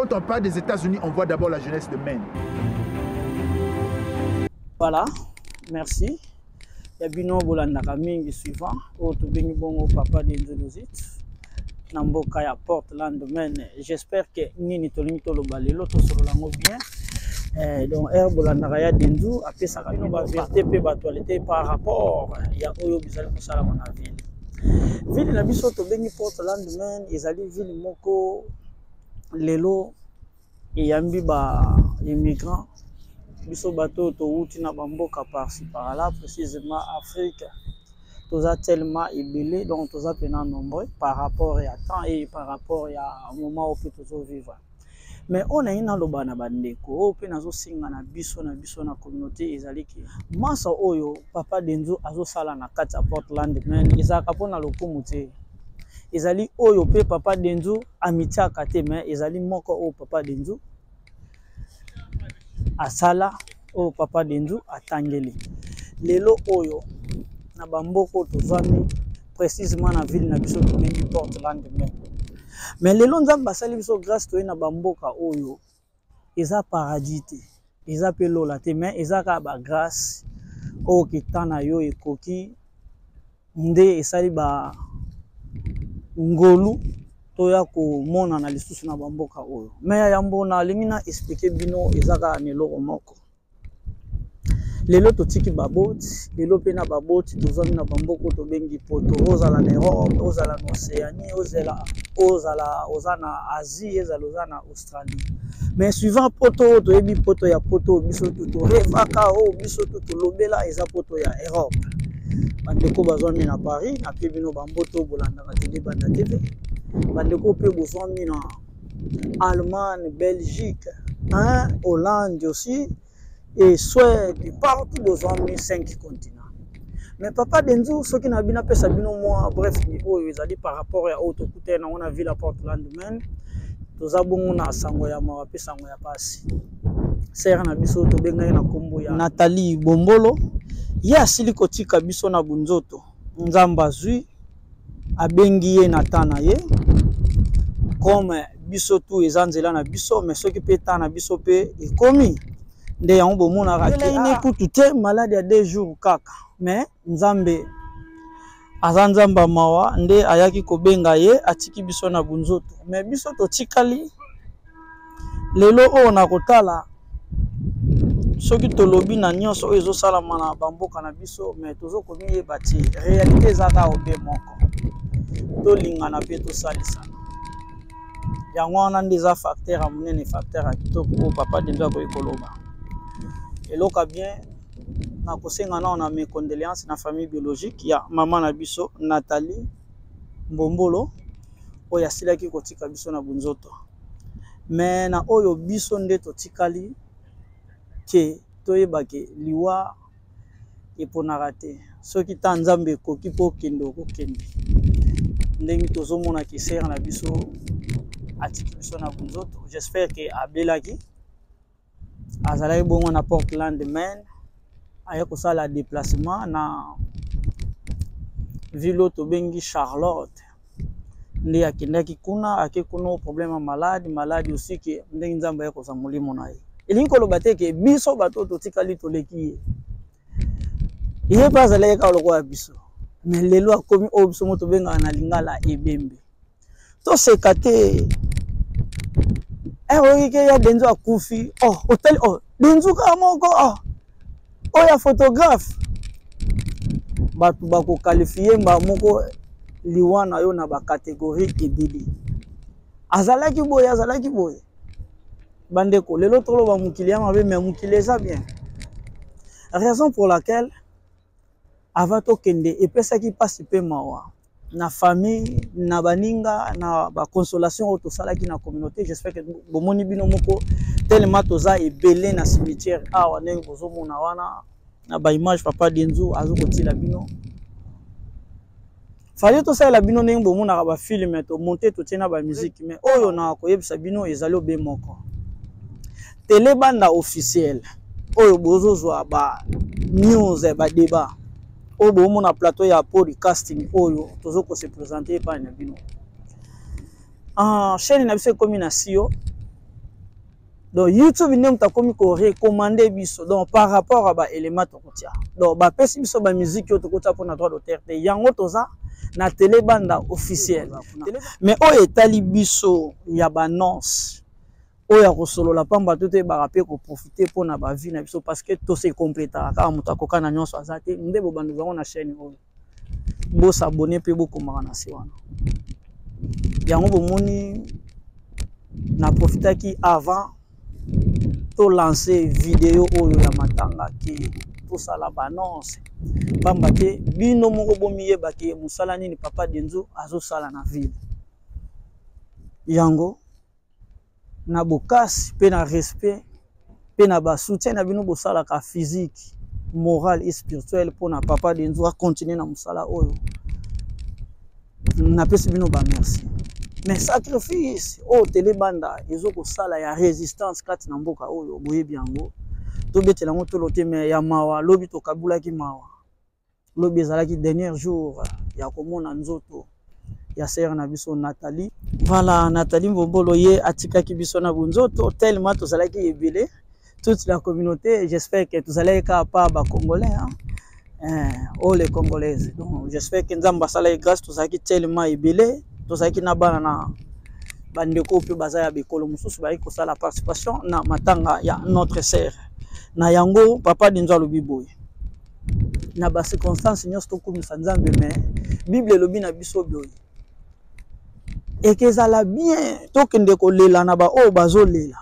quand on parle des États-Unis, on voit d'abord la jeunesse de Maine. Voilà, merci. Il y a Bino Bolandaka mingi suivant. Auto Bengi Bongo Papa d'Indonésite. Namboka ya Portland, Maine. J'espère que Nini Tolimi Tolobale, l'autre sur l'ango bien. Donc, Air Bolandaka ya Dendu, après ça, il y a vérité et batualité par rapport. Il y a Oyo Bizal pour ça, mon avis. Ville na biso to bengi Portland, Maine, ezali ville moko lelo eyambi ba immigrants. Biso bateau to outi na bamboka par-ci par-là, précisément Afrique. Toza tellement ébélé, donc toza pena nombreux par rapport à temps et par rapport à moment où peut toujours vivre. Mais on a une loba na bandeko, pe nazo singa na biso na communauté ezaliki. Masa oyo papa Denzo azo sala na kati ya Portland, Maine, ezaka pona lokumu te. Ezali oyo pe papa Denzo amitia kate, mais ezali moko o papa Denzo asala o papa Denzo atangeli. Lelo oyo na bamboko tozwami précisément na ville na biso to bengi Portland, Maine. Mais lelo nzambe basali biso grâce to na bamboka oyo eza paradis te, eza pe lola te, mais eza ka ba grâce o kitana yo ekoki nde esali ba ngolu to ya ko mona na lisusu na bamboka oyo. Mais ya mbona lingi na expliquer bino eza ka neloko moko. Lelo totiki baboti, lelo pe na baboti tozami na bamboko to bengi poto, ozala na Europe, ozala na Océanie, ozala na Asie, ozala na Australie. Mais suivant poto to yebi poto ya poto biso to revaka o biso to lobela eza poto ya Europe. Bandeko bazwami na Paris, na pe bino bamboto bolanda ka télé banda TV. Bandeko pe bozwami na Allemagne, Belgique, Hollande aussi. Et Suède, partout aux 5 continents. Mais papa Denzo, ce qui n'a bien appelé ça, bref, ils ont dit par rapport à autre côté, on a vu la Portland, Maine, tous abons na sangoya ma pe sangoya pasi. Sera na biso to benga na kombo ya Nathalie Bombolo, ya siliko tika biso na bunzoto. Nzamba zui abengi ye natana ye. Comme biso tu ezanzela na biso, mais ce qui peut na biso pe ekomi. Nde ya mbo mona rate ine kutu te malade ya 2 jours kaka, mais nzambe azanzamba mawa nde ayaki kobenga ye atiki biso na bunzoto. Mais biso to tikali lelo o na kotala soki tolobi na nyonso oyo ezosalama na bamboka na biso, mais tozo komi bati réalité ezaka obe moko tolingana pe tosalisana. Yango wana nde eza facteur ya monene, facteur ya kitoko o papa Denzo akoyekoloba. Et loka bien, na kosenga na on a mes condoléances na famille biologique ya maman na biso Nathalie Mbombolo oyo asilaki kotika biso na bunzoto. Mais na oyo biso nde totikali ke toyebake liwa eponaka te. Soki ta nzambe ekoki po kende okokende. Ndenge tozomona ke sera na biso atiki biso na bunzoto. J'espère que abelaki azalaki bongo na Portland, Maine, aya kosala déplacement na ville to bengi Charlotte. Ndi akendaki kuna ake kuna problème malade aussi ke ndenge nzamba ya kosa molimo na ye. Elingi koloba te ke biso bato totikali toleki ye pa azalaki ka lokwa biso. Mais lelo akomi o biso moto benga na lingala ebembe. To sekate oui, il y a Denzo akufi. Oh, hôtel, oh, Denzo kamoko, oh, ya photographe. Batu bako qualifié mba moko liwana yo na ba catégorie ebili. Azalaki boye. Bandeko, lelo tolo ba mukili ya mabe mais mukili eza bien. Raison pour laquelle avato kende epesaki pasi pe mawa. Na famille, na baninga, na ba consolation auto salaki na communauté. J'espère que bomoni bino moko tellement toza ebele na cimetière awa ndenge bozomona wana na ba image papa Denzo azokotila bino. Fallait to sala bino ndenge bomona ba film to monter to tina ba musique, mais oyo na koyebisa bino ezali obe moko. Télé banda officiel oyo bozozwa ba news ba débat. Au moment na plateau ya podcasting oyo tozoko se présenter par na bino. Chaîne na biso komi na sio Donc YouTube n'est pas comme qu'on recommandé biso donc par rapport à ba élément to kotia. Donc ba pesi biso ba musique yo to kotia pour na droit d'auteur te yango toza na télé banda officielle. Mais o etali biso ya ba annonce o ya ko solo la pamba tout e ba rapper ko profiter pour na ba vie na biso parce que to se compléta ka muta ko kana nyonso azate ndebo bandu bango na chaîne o. Bo s'abonner pe bo komaka na se wana. Yango bo moni na profita ki avant to lancer vidéo oyo ya matanga ki to sala banonce pamba te bino moko bomiye baki musala nini papa Denzo azo sala na ville yango na bokasi pe na respect pe na ba soutien na bino bosala ka physique moral et spirituel pour na papa Denzo a continuer na musala oyo na pesi bino ba merci. Mais sacrifice au télébanda ils ont sala ya résistance kati na mboka oyo boye biango to betela ngo to lote mais ya mawa lobi to kabula ki mawa lobi ezalaki dernier jour ya komona nzoto ya sœur na biso Nathalie. Voilà, Nathalie Mbombolo ye atika ki biso na bunzoto tellement to zalaki ebele toute la communauté. J'espère que vous allez pas ba congolais oh les congolaises. Donc j'espère que nzamba sala grâce to zalaki tellement ebele tozaki na bana na bandeko pe baza ya bekolo mususu ba ko sala participation na matanga ya notre sœur na yango papa Denzo alobi boye na ba circonstances nyonso to komisa nzambe mais bible lobi na biso boye et que ça la bien to kende ko lela na ba o bazo lela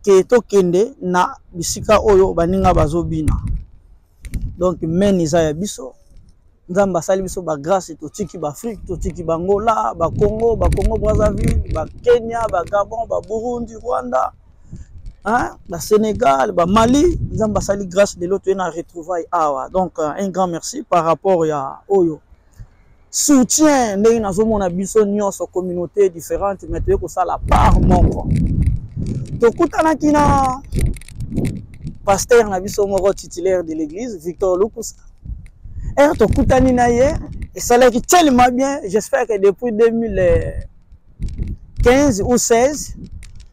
ke to kende na bisika oyo baninga bazo bina donc meniza ya biso nzamba sali biso ba grâce to tiki ba Afrique to tiki ba Angola ba Congo Brazzaville ba Kenya ba Gabon ba Burundi Rwanda hein ba Sénégal ba Mali nzamba sali grâce de l'autre na retrouvaille awa. Donc un grand merci par rapport ya oyo soutien ndenge nazomona biso nyonso communauté différente mais to ko sala part moko to kutana kina pasteur na biso moko titulaire de l'église Victor Lukusa to kutani na ye et ça l'a tellement bien. J'espère que depuis 2015 ou 16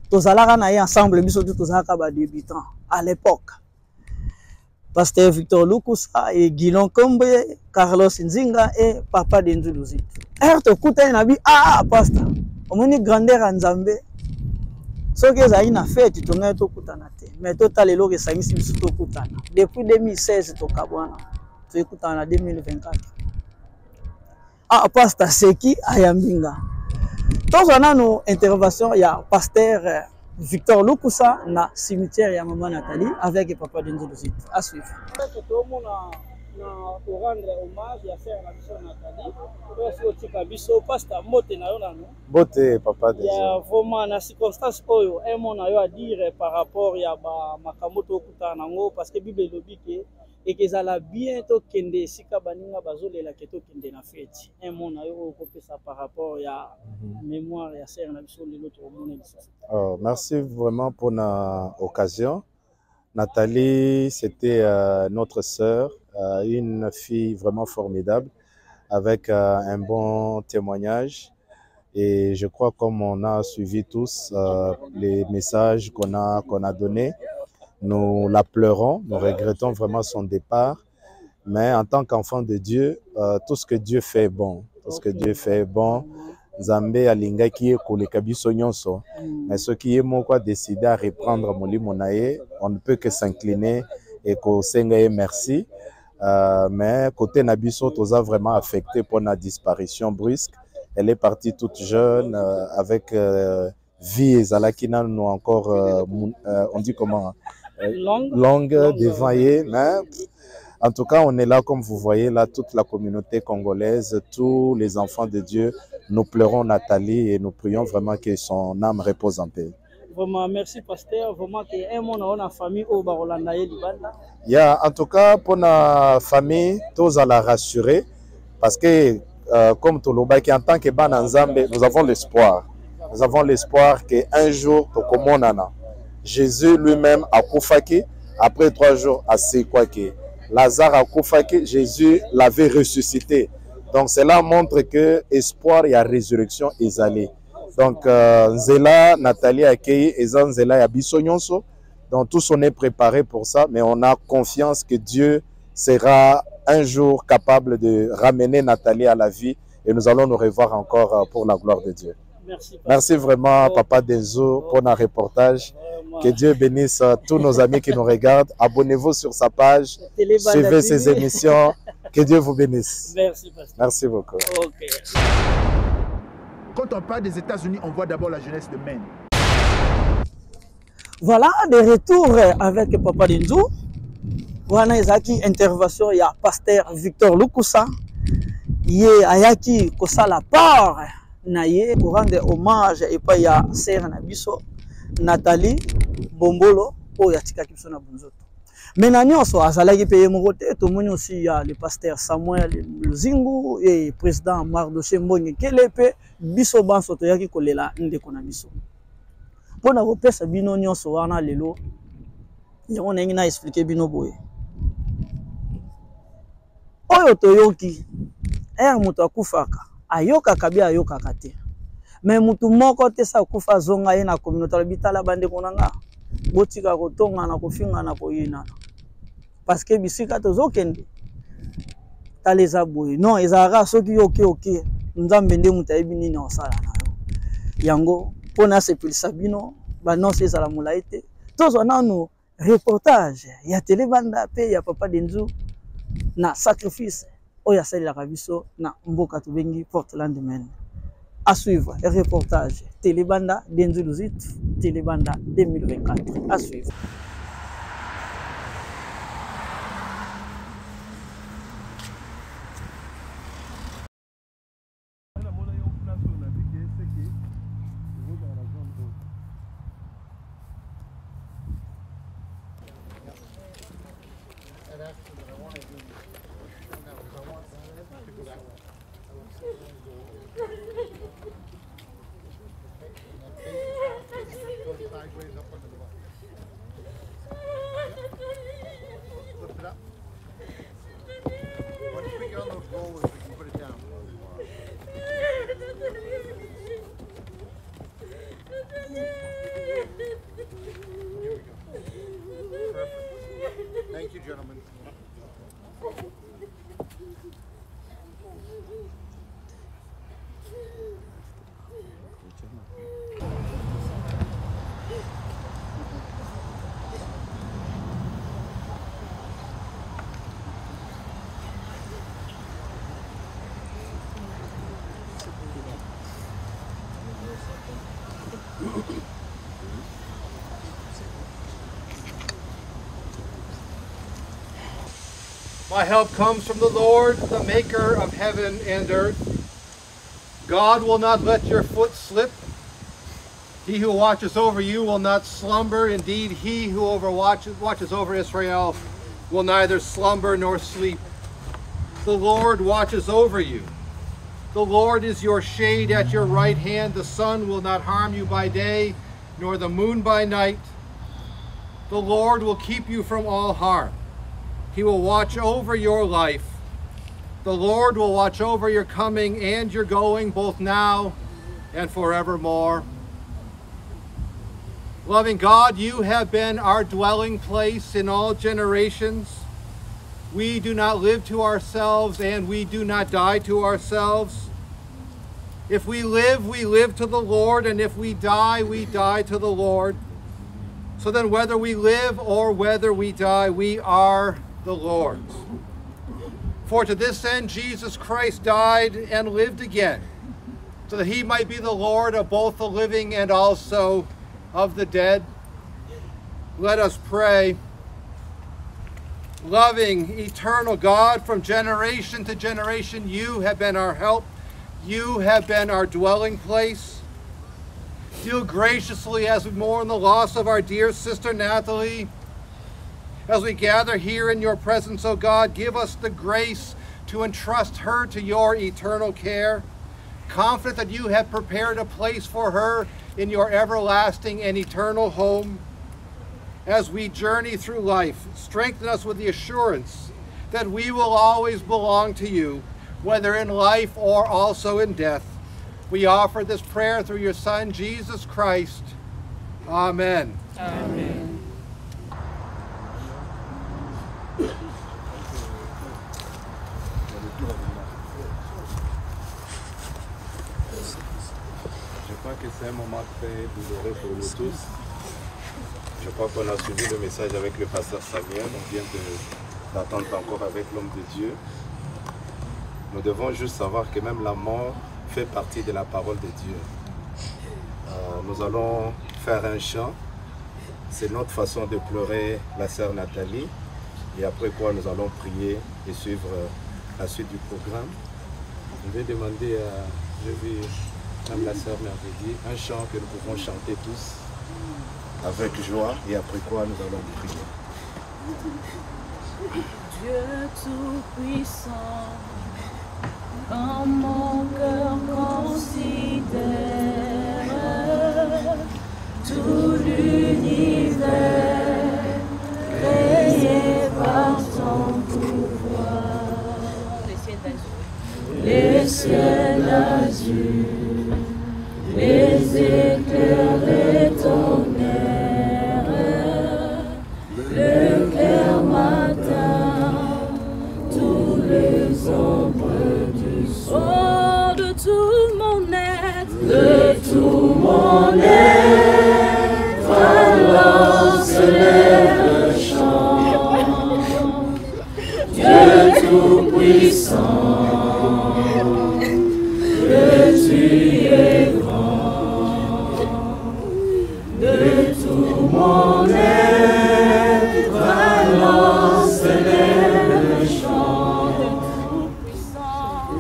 tous allons na ye ensemble biso tous alaka ba débutants à l'époque pasteur Victor Lukusa et Guilon Kombe Carlos Nzinga et papa Denzo Luzito to kutani na bi pasteur omoni grandeur en Nzambe soki ezali na fête to ngai to kutana te mais total eloko esangisi biso to kutana depuis 2016 to kabwana to ekutana na 2024 pasteur Seki Ayambinga tozo nano intervention ya pasteur Victor Lukusa na cimetière ya maman Nathalie avec papa Denzo Luzito à suivre. Na rendre hommage ya sœur na biso Nathalie to tika biso pasteur mote na yo nano bote papa Denzo ya vraiment na circonstance oyo un na yo à dire par rapport ya ba makambo to kutana nango parce que bible lobi ke et que ça la bientôt kende sika baninga bazolela ke to kende na fête un na yo ko pesa par rapport ya mémoire ya sœur na biso lelo to mona lisusu. Merci vraiment pour la occasion. Nathalie, c'était notre sœur, une fille vraiment formidable, avec un bon témoignage. Et je crois comme on a suivi tous les messages qu'on a donnés, nous la pleurons, nous regrettons vraiment son départ. Mais en tant qu'enfant de Dieu, tout ce que Dieu fait est bon. Tout ce que Dieu fait est bon. Nzambe alinga ki ekoleka biso nyonso mais ce qui est moko a décidé à reprendre molimo na ye on ne peut que s'incliner et ko senga merci mais côté na biso toza vraiment affecté pour la disparition brusque. Elle est partie toute jeune avec vie ezalaki nanu encore on dit comment longue devant ye mais en tout cas, on est là, comme vous voyez, là, toute la communauté congolaise, tous les enfants de Dieu, nous pleurons Nathalie et nous prions vraiment que son âme repose en paix. Vraiment, merci, pasteur. Vraiment, qu'il y a un monde dans la famille au Barolanda et Libanda. En tout cas, pour la famille, tous à la rassurer, parce que, comme tout le monde, en tant que Bananzambe, nous avons l'espoir. Nous avons l'espoir qu'un jour, Jésus lui-même a koufaki, après 3 jours, a séquaké. Lazare a koufaki, Jésus l'avait ressuscité. Donc cela montre que espoir et la résurrection est allé. Donc, Nzela, Nathalie accueilli et Nzela ya biso nyonso. Donc, tous on est préparé pour ça, mais on a confiance que Dieu sera un jour capable de ramener Nathalie à la vie et nous allons nous revoir encore pour la gloire de Dieu. Merci vraiment, Papa Denzo, pour notre reportage. Que Dieu bénisse tous nos amis qui nous regardent. Abonnez-vous sur sa page, suivez ses émissions. Que Dieu vous bénisse. Merci, pasteur. Merci beaucoup. Okay. Quand on parle des États-Unis, on voit d'abord la jeunesse de Maine. Voilà, de retour avec Papa Denzo. Voilà, ezaki intervention ya pasteur Victor Lukusa. Ye ayaki kosala part na ye pour rendre hommage et pas ya sœur na biso Nathalie Bombolo oyo atikaki biso na bunzoto. Mais na nyonso azalaki pe ye moko te, tomoni aussi ya le pasteur Samuel Luzingu et président Mardoché Mbonye Kelepe biso banso toyaki kolela ndeko na biso. Pona kopesa bino nyonso wana lelo yango ndenge na expliquer bino boye. Oyo toyoki moto akufaka ayokaka bia ayokaka te. Mais mutu moko te sa kufa zonga ye na communauté bitala bande konanga botika kotonga na kofinga na koyina parce que bisika tozokende taleza boye non ezara soki yoki nzambe nde mutu ayebi nini osala na yo yango pona sepelisa bino banonse ezala molai te tozwa nanu reportage ya telebanda pe ya Papa Denzo na sacrifice oyo asalelaka biso na mboka tobengi Portland Maine. À suivre, reportage Télébanda Denzo Luzit, Télébanda 2024. À suivre. Thank you, gentlemen. My help comes from the Lord, the maker of heaven and earth. God will not let your foot slip. He who watches over you will not slumber. Indeed, he who watches over Israel will neither slumber nor sleep. The Lord watches over you. The Lord is your shade at your right hand. The sun will not harm you by day, nor the moon by night. The Lord will keep you from all harm. He will watch over your life. The Lord will watch over your coming and your going, both now and forevermore. Loving God, you have been our dwelling place in all generations. We do not live to ourselves, and we do not die to ourselves. If we live to the Lord, and if we die to the Lord. So then whether we live or whether we die, we are the Lord's. For to this end Jesus Christ died and lived again, so that he might be the Lord of both the living and also of the dead. Let us pray. Loving, eternal God, from generation to generation, you have been our help. You have been our dwelling place. Deal graciously as we mourn the loss of our dear sister Nathalie. As we gather here in your presence, O God, give us the grace to entrust her to your eternal care, confident that you have prepared a place for her in your everlasting and eternal home. As we journey through life, strengthen us with the assurance that we will always belong to you, whether in life or also in death. We offer this prayer through your Son, Jesus Christ. Amen. Amen. Je crois que c'est un moment très douloureux pour nous tous. Je crois qu'on a suivi le message avec le pasteur Samuel. On vient d'attendre encore avec l'homme de Dieu. Nous devons juste savoir que même la mort fait partie de la parole de Dieu. Nous allons faire un chant. C'est notre façon de pleurer la sœur Nathalie. Et après quoi, nous allons prier et suivre la suite du programme. Je vais demander à... Comme la sœur m'avait dit, un chant que nous pouvons chanter tous avec joie et après quoi nous allons prier. Dieu tout-puissant, quand mon cœur considère tout l'univers créé par ton pouvoir, les ciels d'azur, les éclairs des tonnerres, le clair matin, tous les ombres du soir. Oh, de tout mon être, alors se lève le chant. Dieu tout-puissant, que tu es grand, de tout mon être, alors se lève le chant.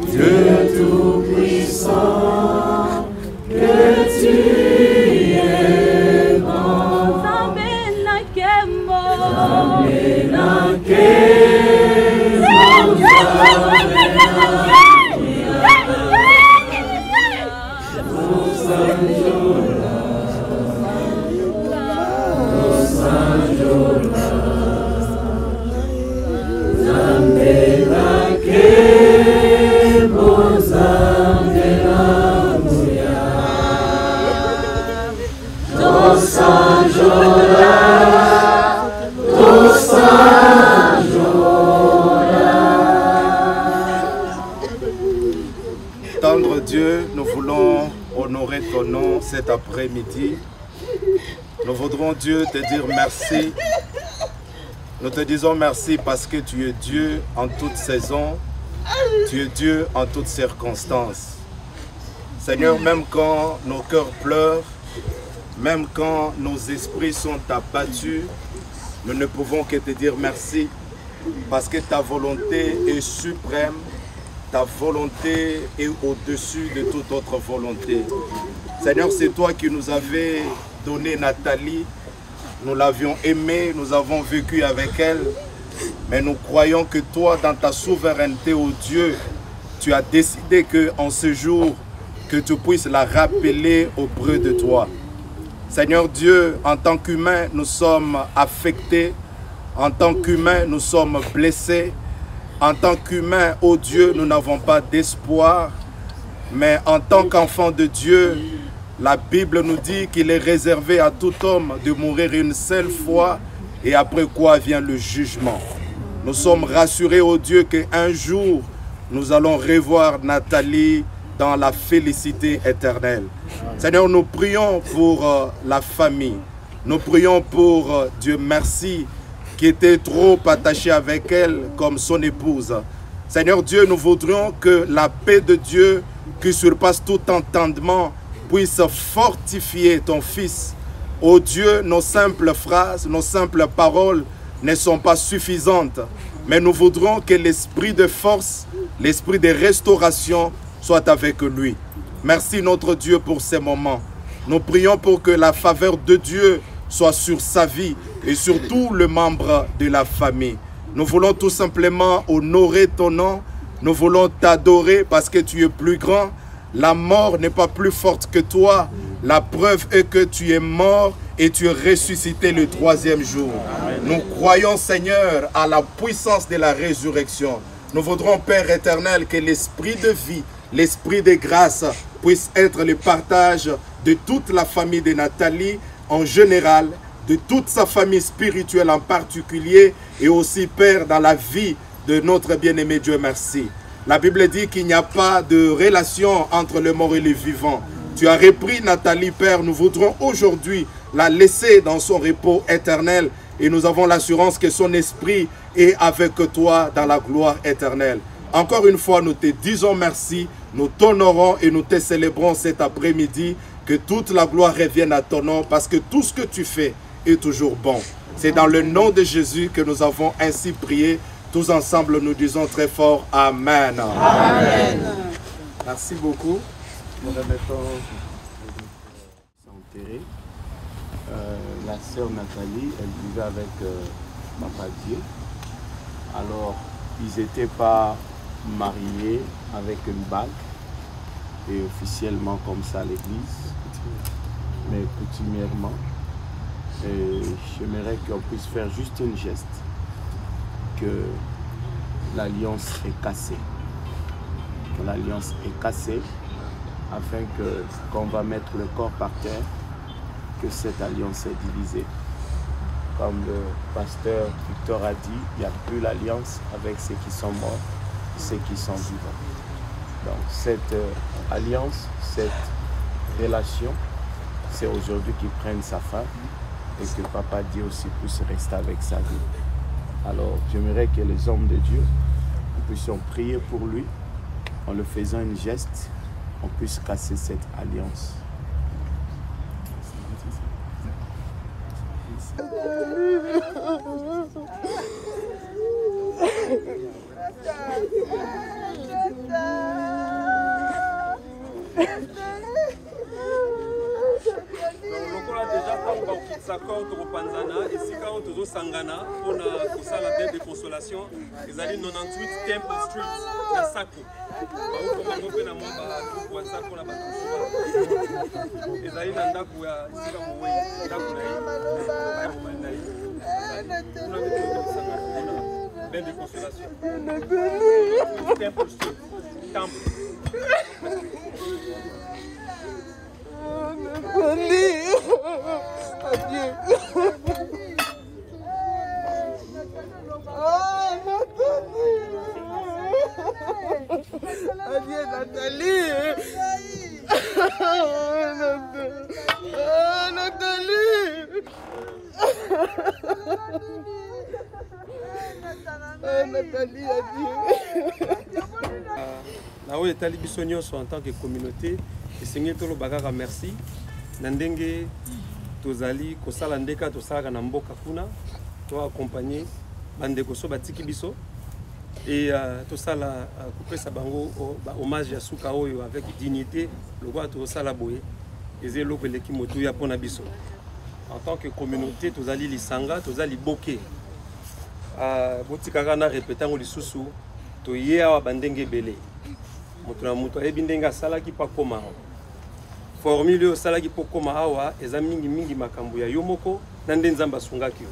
Dieu tout-puissant, que tu es grand. Zamenakemo, Tendre Dieu, nous voulons honorer ton nom cet après-midi. Nous voudrons Dieu te dire merci. Nous te disons merci parce que tu es Dieu en toute saison. Tu es Dieu en toutes circonstances. Seigneur, même quand nos cœurs pleurent, même quand nos esprits sont abattus, nous ne pouvons que te dire merci parce que ta volonté est suprême, ta volonté est au-dessus de toute autre volonté. Seigneur, c'est toi qui nous avais donné Nathalie, nous l'avions aimée, nous avons vécu avec elle, mais nous croyons que toi, dans ta souveraineté, ô Dieu, tu as décidé qu'en ce jour, que tu puisses la rappeler auprès de toi. Seigneur Dieu, en tant qu'humains, nous sommes affectés. En tant qu'humains, nous sommes blessés. En tant qu'humains, ô Dieu, nous n'avons pas d'espoir. Mais en tant qu'enfants de Dieu, la Bible nous dit qu'il est réservé à tout homme de mourir une seule fois et après quoi vient le jugement. Nous sommes rassurés, ô Dieu, qu'un jour, nous allons revoir Nathalie dans la félicité éternelle. Seigneur, nous prions pour la famille. Nous prions pour Dieu merci, qui était trop attaché avec elle comme son épouse. Seigneur Dieu, nous voudrions que la paix de Dieu, qui surpasse tout entendement, puisse fortifier ton Fils. Ô Dieu, nos simples phrases, nos simples paroles ne sont pas suffisantes, mais nous voudrons que l'esprit de force, l'esprit de restauration soit avec lui. Merci notre Dieu pour ces moments. Nous prions pour que la faveur de Dieu soit sur sa vie et sur tous les membres de la famille. Nous voulons tout simplement honorer ton nom. Nous voulons t'adorer parce que tu es plus grand. La mort n'est pas plus forte que toi. La preuve est que tu es mort et tu es ressuscité le troisième jour. Amen. Nous croyons, Seigneur, à la puissance de la résurrection. Nous voudrons, Père éternel, que l'esprit de vie, l'esprit de grâce puisse être le partage de toute la famille de Nathalie en général, de toute sa famille spirituelle en particulier, et aussi, Père, dans la vie de notre bien-aimé Dieu, merci. La Bible dit qu'il n'y a pas de relation entre le mort et le vivant. Tu as repris Nathalie, Père, nous voudrons aujourd'hui la laisser dans son repos éternel, et nous avons l'assurance que son esprit est avec toi dans la gloire éternelle. Encore une fois, nous te disons merci, nous t'honorons et nous te célébrons cet après-midi. Que toute la gloire revienne à ton nom, parce que tout ce que tu fais est toujours bon. C'est dans le nom de Jésus que nous avons ainsi prié. Tous ensemble, nous disons très fort Amen. Amen. Merci beaucoup. Nous remettons s'enterrer. La sœur Nathalie, elle vivait avec Papa Dieu. Alors, ils n'étaient pas mariés avec une bague et officiellement comme ça à l'église, mais coutumièrement. Et j'aimerais qu'on puisse faire juste un geste, que l'alliance est cassée. Que l'alliance est cassée, afin que, quand on va mettre le corps par terre, que cette alliance est divisée. Comme le pasteur Victor a dit, il n'y a plus l'alliance avec ceux qui sont morts, ceux qui sont vivants. Donc cette alliance, cette relation, c'est aujourd'hui qu'ils prennent sa fin et que Papa Dieu aussi puisse rester avec sa vie. Alors j'aimerais que les hommes de Dieu, nous puissions prier pour lui, en le faisant un geste, on puisse casser cette alliance. Sangana pour la dette de consolation. Ils allaient 98 Temple Street à Sako. Ils allaient dans la de consolation. Temple Street. Temple. Adieu Nathalie. Nathalie, Naoye Tali Bissonio en tant que communauté, et Seigneur Tolo Bagara merci. Nandenge Tozali Kosala Ndeka Tosala Namboka Kuna, toi accompagné Bandeko So Batiki Biso. Et tout ça là, couper sa bango hommage à Souka Oyo avec dignité, le roi tout ça la boye, et c'est l'eau qui moto ya pona biso. En tant que communauté, tous allons les sanga, tous allons boquer. Botikara na répétant les sous-sous, to yea bandenge belé. Motuna moto e bindenga sala ki pa koma. Formule au sala ki pa koma awa, ezamingi mingi makambo ya yomoko, nande nzamba sungaki yo.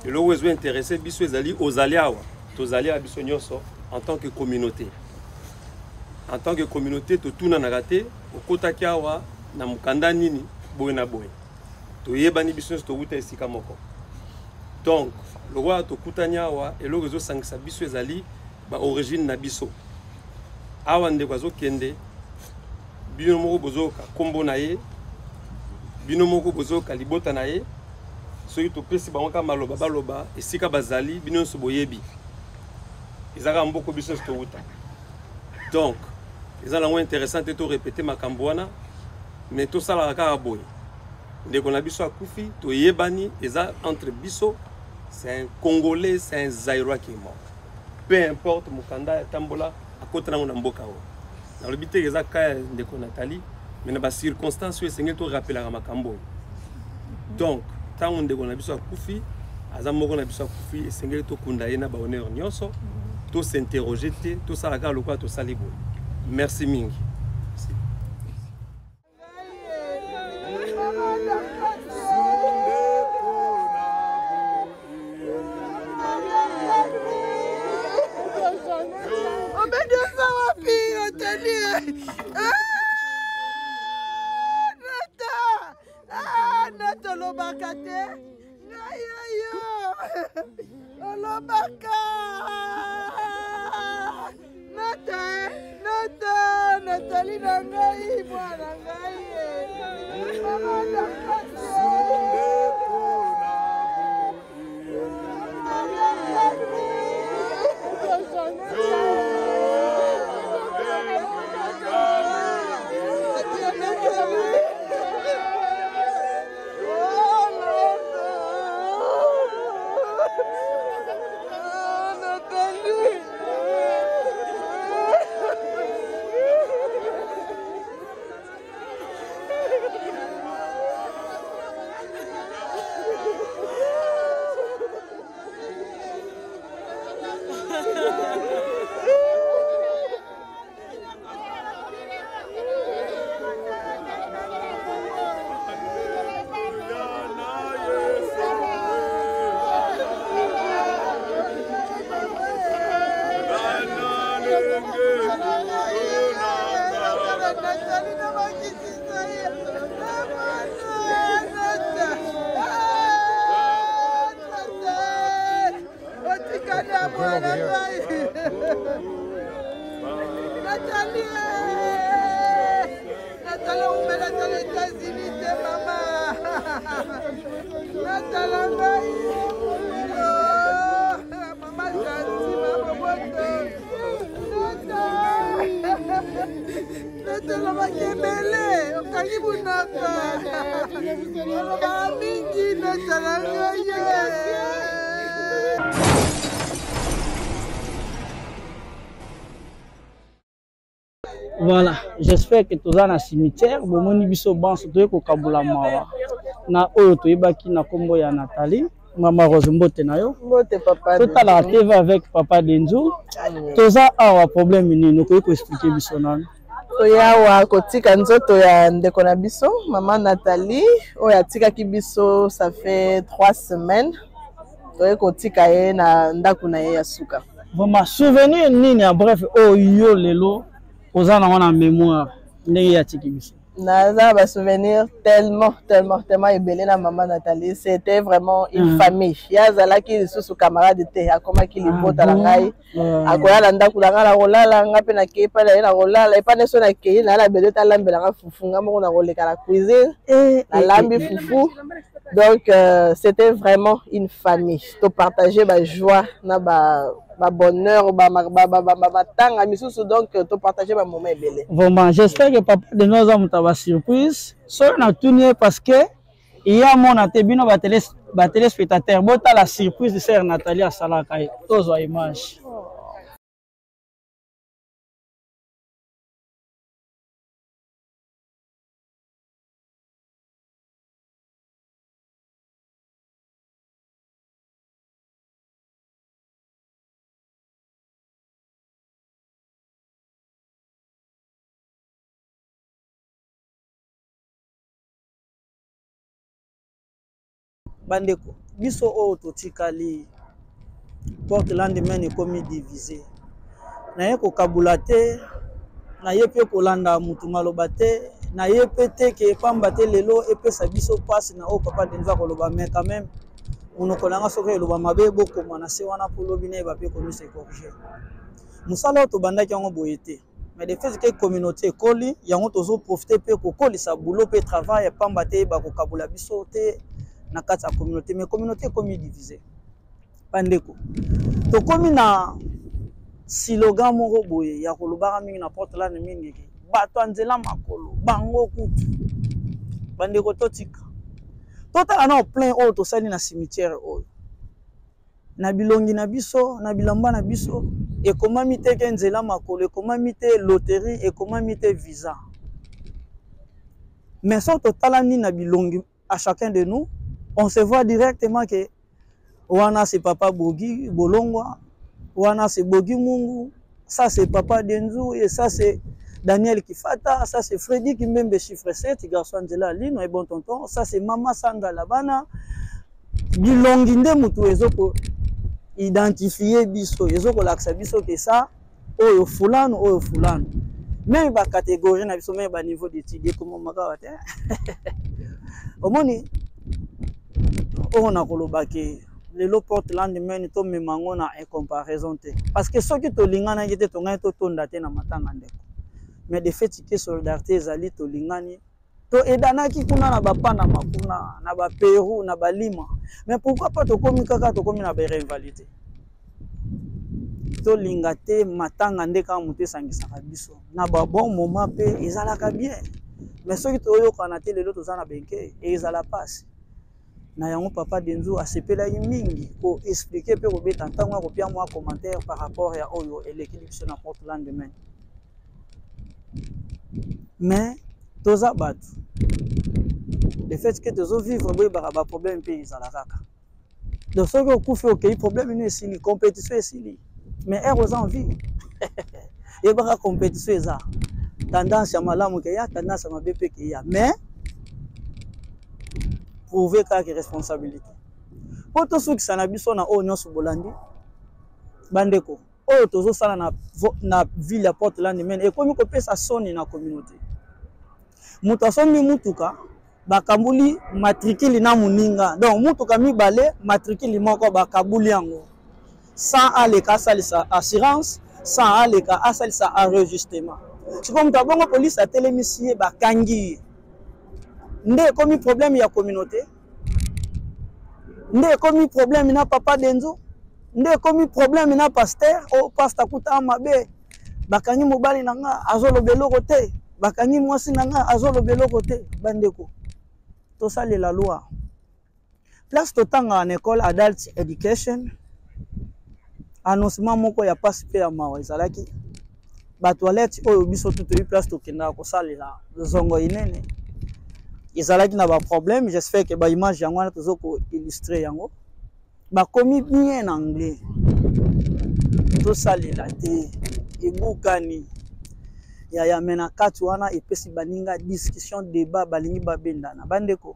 Et le ozo intéressé biso ezali ozali awa. Tous allés à Bissonioso en tant que communauté. En tant que communauté, tout na nagate, au Kotakiawa, na mukanda nini, boye na boye. To yebani Bissonioso to wuta esika moko. Donc, le roi to kutanyawa et le réseau sangsa biso ezali ba origine na biso. Awa nde kwazo kende, bino moko bozoka kombo na ye, bino moko bozoka libota na ye, soki to pesi bango ka maloba baloba esika bazali bino so boyebi. Ils ont beaucoup de business. Donc, ils ont intéressant de répéter ma cambouana, mais tout ça, la caraboye. Dès qu'on a biso à Koufi, to yebani, ils ont entre biso, c'est un Congolais, c'est un Zaïrois qui est mort. Peu importe, Mukanda, Tambola, à côté de Namboka. Dans le but, ils ont cas de Nathalie, mais dans les circonstances, ils ont rappelé à ma camboy. Donc, tant qu'on a biso à Koufi, ils ont biso à Koufi, ils ont kundaye na ba honneur nyonso. Tout s'interroger, tout ça, le quoi, tout ça, les beaux. Merci Ming. Nathalie na ngai mwana ngai mama na Voilà, j'espère que tous dans le cimetière, bomoni biso banso to ko kabula mawa. Na oyo to ibaki na kombo ya Nathalie, mama Rose mbote na yo. Mbote papa. Tout à la TV avec papa Denzo. Toza awa problème ni ko expliquer biso nana. Toya wa kotika nzoto ya ndeko na biso, maman Nathalie, oyo atikaki biso ça fait 3 semaines. Toya kotika ye na ndaku na ye ya suka. Vraiment souvenir nini ya bref oyo lelo Ozana en mémoire, Naza va souvenir tellement ébélé na maman Nathalie. C'était vraiment une famille. Yazala qui sous camarade de akoma ki libota la ngai. Akoya landa kulanga la rolala ngape na kepa na rolala epa neso na kei na la beleta lambela nga fufu ngamo na roleka la cuisine. La lambi fufu. Donc c'était vraiment une famille. To partager ba joie na ba bonheur tanga misusu donc to partager ba moment belé. Vraiment, j'espère que papa de nos hommes t'a surprise. So na tourné parce que il y a mon atebino ba téléspectateur bota la surprise de sœur Nathalie à Salakai. Tozo image. Bandeko, biso o totikali Portland mene komi divisé. Na ye ko kabulate, na ye pe kolanda mutu maloba te, na ye pe te ke pamba te lelo epesa biso passe na o papa Denza koloba mais quand même on kolanga soki loba mabe boko mwana se wana polobi na ba pe komi se corriger. Musala to bandaki yango boyete. Mais de fait que communauté koli yango tozo profiter pe ko kolisa boulot pe travail pamba te ba ko kabula biso te. Na kati ya communauté, mais communauté comme divisée. Pandeko. To komi na slogan moko boye ya kolobaka mingi na Portland mingi ki bato anzela makolo bango kutu. Bandeko totika. Totala na plein oyo tosali na cimetière oyo. Na bilongi na biso, na bilamba na biso, ekomami te ke nzela makolo, ekomami te loterie, ekomami te visa. Mais so totala ni na bilongi à chacun de nous, on se voit directement que Wana c'est papa Bogi Bolongwa, Wana c'est Bogi Mungu, ça c'est papa Denzo et ça c'est Daniel Kifata, ça c'est Freddy Kimbembe chiffre 7, garçon de la ligne, et bon tonton, ça c'est Mama Sanga Labana. Bilongi nde mutu ezoko identifier biso, ezoko laksa biso que ça oyo fulano. Même ba catégorie na biso même ba niveau d'étude comme maka te. Omoni on a kolobaki lelo Portland meni to memango na en comparaison te parce que ceux qui to lingana jete to ngai to tonda te na matanga ndeko mais de fait que solidarité ezali tolingani to edanaki kuna na bapana makuna na ba Pérou na balima mais pourquoi pas tokomi kaka tokomi na ba rivalité to lingate matanga ndeka muté sangisaka biso na ba bon moment pe ezalaka bien mais soki toyoka te lelo tozana benke ezala passe na yango papa Denzo asepela mingi ko expliquer pe ko beta ntango ko pia moi commentaire par rapport ya oyo et l'équilibre na Portland demain mais toza batu le fait que tozo vivre boy ba problème pe ezala kaka donc soki okufi ok problème ni esili compétition esili mais er aux envies et ba compétition eza tendance ya malamu ke ya tendance ya mabepe ke ya mais prouver quelque responsabilité pour tout ceux qui s'en biso na o nyonso bolandi bandeko o tozo sala na ville ya Portland men et comme ko pesa soni na communauté mutu asombi mutuka bakambuli matricule na muninga donc mutuka mibale matricule moko bakabuli yango sans aleka salisa assurance sans aleka asalisa enregistrement c'est comme tabongo police a télémissier bakangi nde komi problème ya communauté nde komi problème na papa Denzo nde komi problème na pasteur o pasteur kuta mabe bakangi mobali nanga azolobelo kote bakangi mwasi nanga azolobelo kote bandeko to sale la loi place totanga en école adult education annoncement moko ya passe pe ya mawa ezalaki ba toilette oyo biso tuto place tokenda ko sale la zongo inene ezalaki na ba problème j'espère que ba image yango na tozo ko illustrer yango ba komi bien en anglais to sale la te ebukani ya mena kati wana epesi baninga discussion débat balingi babendana bandeko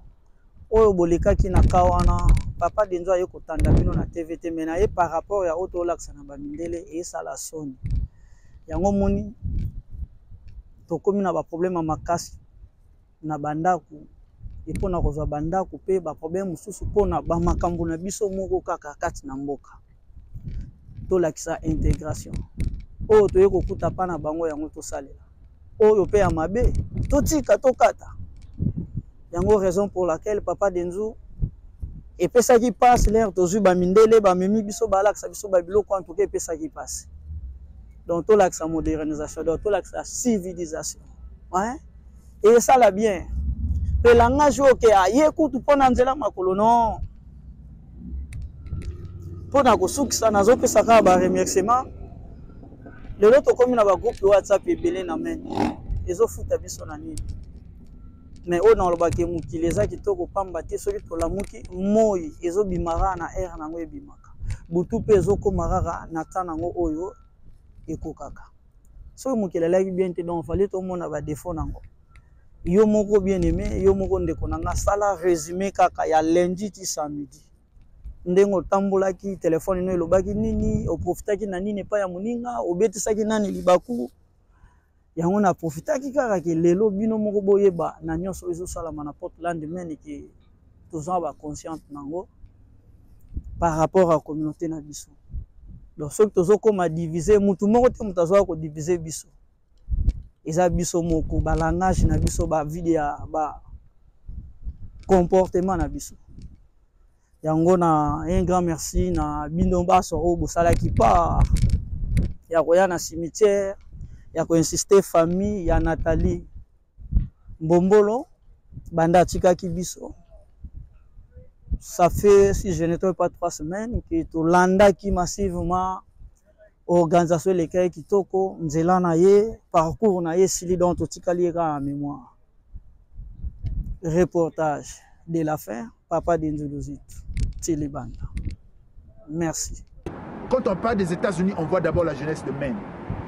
oyo bolekaki na kawana papa Denzo aye kotanda bino na TVT mena ye par rapport ya auto lax na bamindele et ça la sonne yango moni tokomi na ba problème makasi na bandaku epona kozwa bandaku pe ba problème mususu pona ba makambo na biso moko kaka kati na mboka to lakisa intégration oyo toye kokuta pa na bango yango to salela oyo pe ya mabe to tika to kata yango raison pour laquelle papa Denzo epesa ki passe l'air tozu ba mindele ba memi biso ba lakisa biso ba biloko en tout cas epesa ki passe donc to lakisa modernisation donc to lakisa civilisation ouais et ça la bien pe langage oke aye kutu pona nzela makolo non pona ko sukisa nazo pesa ka ba remerciement le loto komi na ba groupe WhatsApp ebele na men ezo futa biso na nini mais on a le baké mukile za kitoko pamba te soki tolamuki moi ezo bimara na air nango ebimaka butu pe ezo komarara na tana ngo oyo ekokaka so mukile la bien te donc fallait to mona ba défaut nango yo moko bien aimé yo moko ndeko nanga sala résumé kaka ya lundi ti samedi ndengo tambola ki téléphone no elobaki nini o profitaki na nini pa ya muninga obetisaki nani libaku yango na profitaki kaka ke lelo bino moko boyeba na nyonso ezo salama na Portland men ke toza ba consciente nango par rapport à communauté na biso donc soki tozo koma diviser mutu moko te mutazo ko diviser biso eza biso moko ba langage na biso ba video ba comportement na biso yango na un grand merci na bino baso o bosala ki part ya koya na cimetière ya ko insister famille ya Nathalie Mbombolo banda tika ki biso ça fait si je n'étais pas 3 semaines que to landa ki massivement organisation lesquelles kitoko nzela na ye parcours na ye sili donc totikali ka en mémoire reportage de la fin papa Denzo Tilibanda. Merci. Quand on parle des États-Unis, on voit d'abord la jeunesse de Maine.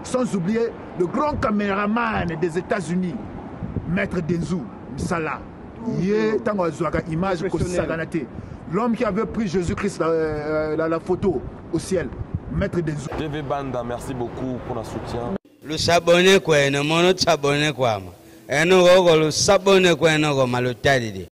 Sans oublier le grand caméraman des États-Unis, Maître Denzo Msala. L'homme qui avait pris Jésus-Christ la photo au ciel, Maître Denzo. TV Banda, merci beaucoup pour le soutien. Le s'abonner quoi, le mono s'abonner quoi. Et nous le s'abonner quoi, nous le